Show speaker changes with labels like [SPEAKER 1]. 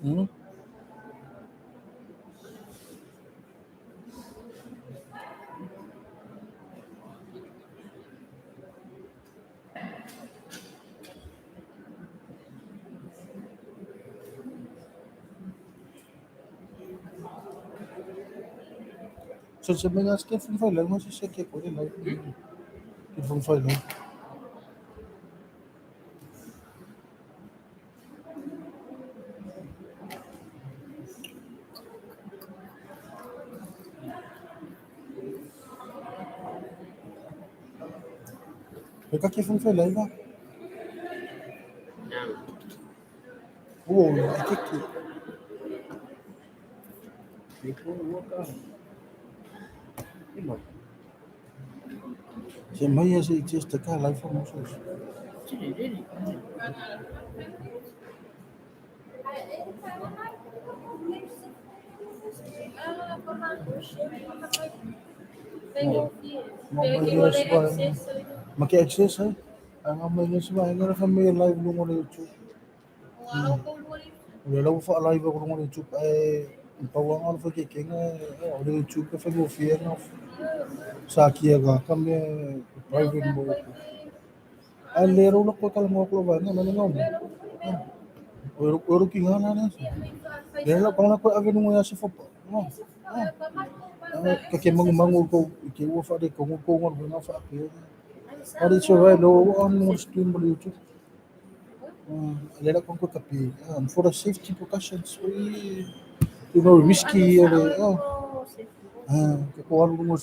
[SPEAKER 1] Hmm? So sa mga skin from file lang mo siya kaya ko rin like skin from file lang. Kaya kaya from file lang ba? Oo, ikiki. Siya maya siya i-test ka live from sus. Mabilis ba? Maki-access ay. Ang mabilis ba? Ang nga may live nung ano YouTube. Wala ko fa live ako nung YouTube ay pawangan fa kike nga ano YouTube ka fa go fear na sa kiya ga kami private mo. Ay lero na ko kalang mo ko ba nga manangaw mo. Oro kinga na na. Lero pa na ko agi nung ya sa fa. Kake mangul ko ikiwa fa de ko ngor na fa kiya. Ari survive no on mo stream mo YouTube. Lera kung ko kapi. For the safety precautions, we, risky or, kakuha mo